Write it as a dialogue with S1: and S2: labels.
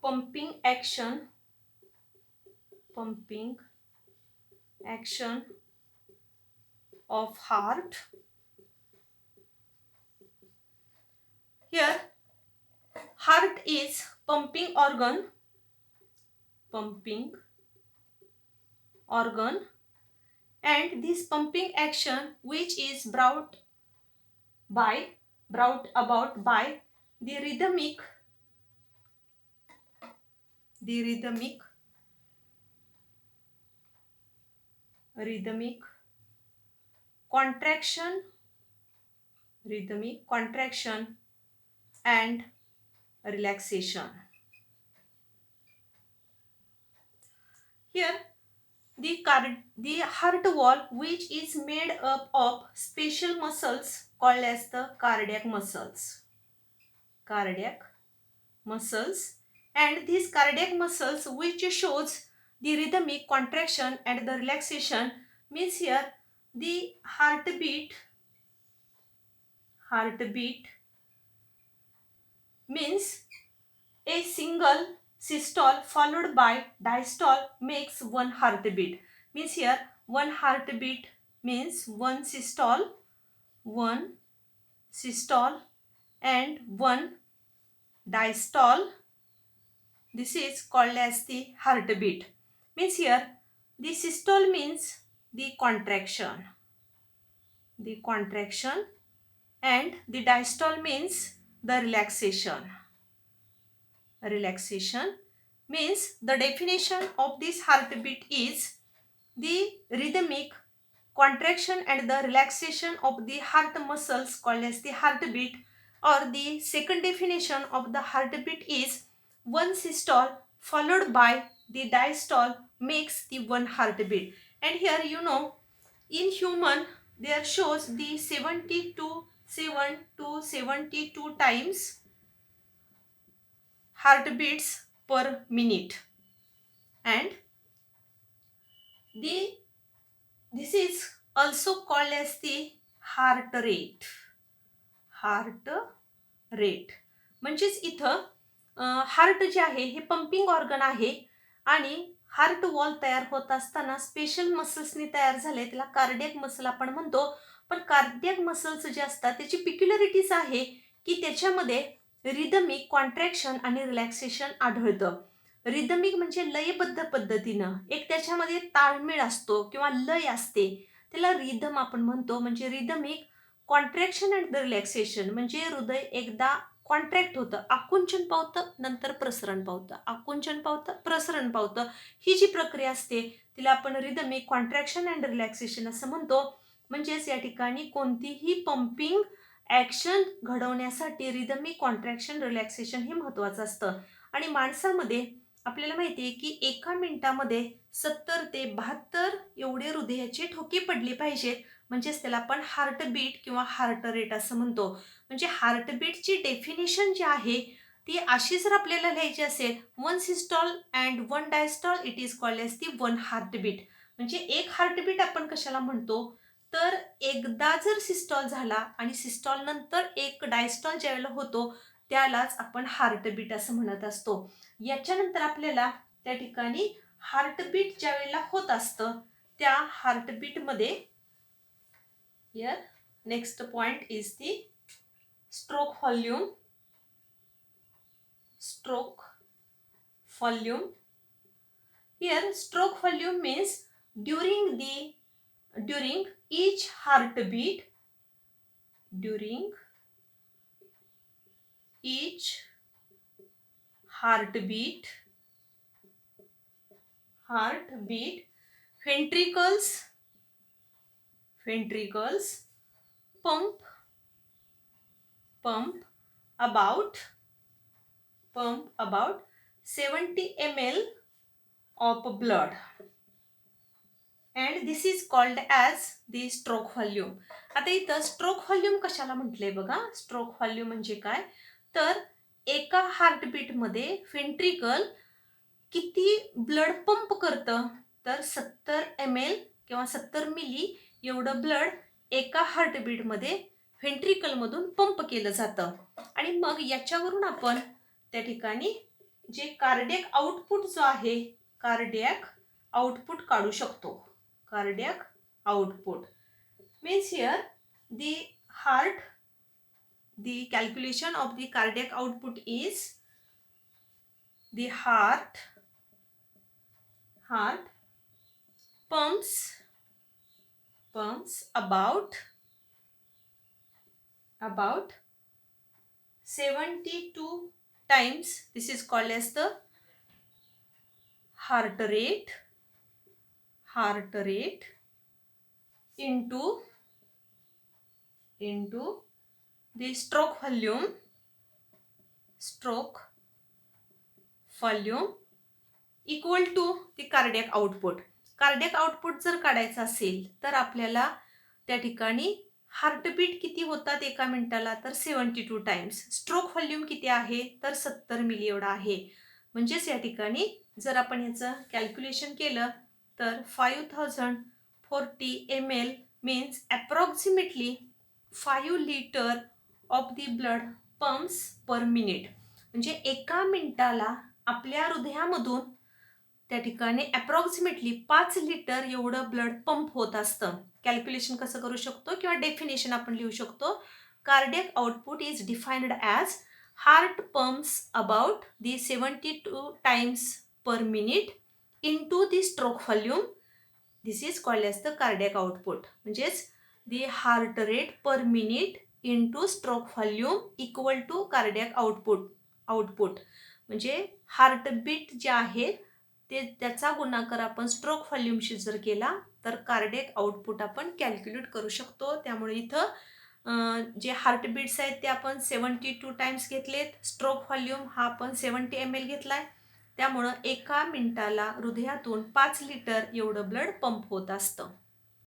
S1: pumping action of heart. Here heart is pumping organ, and this pumping action which is brought about by the rhythmic contraction and relaxation. Here the heart wall, which is made up of special muscles called as the cardiac muscles, and these cardiac muscles which shows the rhythmic contraction and the relaxation, means here the heartbeat means a single systole followed by diastole makes one heartbeat. Means here one heartbeat means one systole and one diastole. This is called as the heartbeat. Means here the systole means the contraction and the diastole means the relaxation. Means the definition of this heartbeat is the rhythmic contraction and the relaxation of the heart muscles called as the heartbeat, or the second definition of the heartbeat is one systole followed by the diastole makes the one heartbeat. And here in human there shows the 7 to 72 times heartbeats per minute, and this is also called as the heart rate. म्हणजेच इथं heart जे आहे हे pumping organ आहे, आणि heart wall तयार होत असताना स्पेशल मसल्सनी तयार झाले, त्याला कार्डियक मसल आपण म्हणतो. पण कार्डियक मसल्स जे असतात त्याची पिक्युलरिटीज आहे की त्याच्यामध्ये रिदमिक कॉन्ट्रॅक्शन आणि रिलॅक्सेशन आढळतं. रिदमिक म्हणजे लयबद्ध पद्धतीनं एक त्याच्यामध्ये ताळमेळ असतो किंवा लय असते, त्याला रिदम आपण म्हणतो. म्हणजे rhythmic contraction and the relaxation म्हणजे हृदय एकदा कॉन्ट्रॅक्ट होतं, आकुंचन पावतं, नंतर प्रसरण पावतं, आकुंचन पावतं, प्रसरण पावतं. ही जी प्रक्रिया असते तिला आपण रिदमिक कॉन्ट्रॅक्शन अँड रिलॅक्सेशन असं म्हणतो. म्हणजेच या ठिकाणी कोणतीही पंपिंग ॲक्शन घडवण्यासाठी रिदमिक कॉन्ट्रॅक्शन रिलॅक्सेशन हे महत्त्वाचं असतं. आणि माणसामध्ये आपल्याला माहिती आहे की एका मिनिटामध्ये 70 ते 72 एवढे हृदयाचे ठोके पडले पाहिजेत, म्हणजेच त्याला आपण हार्टबीट किंवा हार्ट रेट असं म्हणतो. म्हणजे हार्टबीटची डेफिनेशन जी आहे ती अशी जर आपल्याला लिहायची असेल, one systole and one diastole it is called as the one heartbeat. म्हणजे एक हार्टबीट आपण कशाला म्हणतो, तर एकदा जर सिस्टॉल झाला आणि सिस्टॉल नंतर एक डायस्टॉल ज्यावेळेला होतो त्यालाच आपण हार्टबीट असं म्हणत असतो. याच्यानंतर आपल्याला त्या ठिकाणी हार्टबीट ज्यावेळेला होत असतं त्या हार्टबीटमध्ये here next point is the stroke volume. Here stroke volume means during each heartbeat ventricles pump about 70 ml of blood, and this is called as the stroke volume. आता इथं स्ट्रोक व्हॉल्यूम कशाला म्हटलंय बघा. Stroke volume म्हणजे काय, तर एका हार्टबीटमध्ये ventricle किती ब्लड पंप करतं, तर 70 ml किंवा 70 मिली एवढं ब्लड एका हार्टबीटमध्ये व्हेंट्रिकलमधून पंप केलं जातं. आणि मग याच्यावरून आपण त्या ठिकाणी जे कार्डियक आउटपुट जो आहे, कार्डियक आउटपुट काढू शकतो. Cardiac output means here the heart, the calculation of the cardiac output is the heart pumps about 72 times. This is called as the heart rate into the stroke volume equal to the cardiac output. Cardiac output जर काढायचं असेल तर आपल्याला त्या ठिकाणी heartbeat किती होतात एका मिनिटाला, तर 72 टाइम्स. स्ट्रोक व्हॉल्यूम किती आहे, तर 70 मिली एवढा आहे. म्हणजेच या ठिकाणी जर आपण याचं कॅल्क्युलेशन केलं तर 5040 ml means approximately 5 litre of the blood pumps per minute. म्हणजे एका मिनिटाला आपल्या हृदयामधून त्या ठिकाणी अप्रॉक्सिमेटली 5 लिटर एवढं ब्लड पंप होत असतं. कॅल्क्युलेशन कसं करू शकतो किंवा डेफिनेशन आपण लिहू शकतो. Cardiac output is defined as heart pumps about the 72 times per minute into the stroke volume. This is called as the cardiac output. म्हणजेच the heart rate per minute into stroke volume equal to cardiac output. म्हणजे heartbeat जे आहे ते त्याचा गुणाकार आपण stroke व्हॉल्यूमशी जर केला तर कार्डियक आउटपुट आपण कॅल्क्युलेट करू शकतो. त्यामुळे इथं जे हार्टबीट्स आहेत ते आपण 72 टाइम्स घेतलेत. स्ट्रोक व्हॉल्यूम हा आपण 70 ml घेतला आहे. त्यामुळं एका मिनिटाला हृदयातून 5 लिटर एवढं ब्लड पंप होत असतं.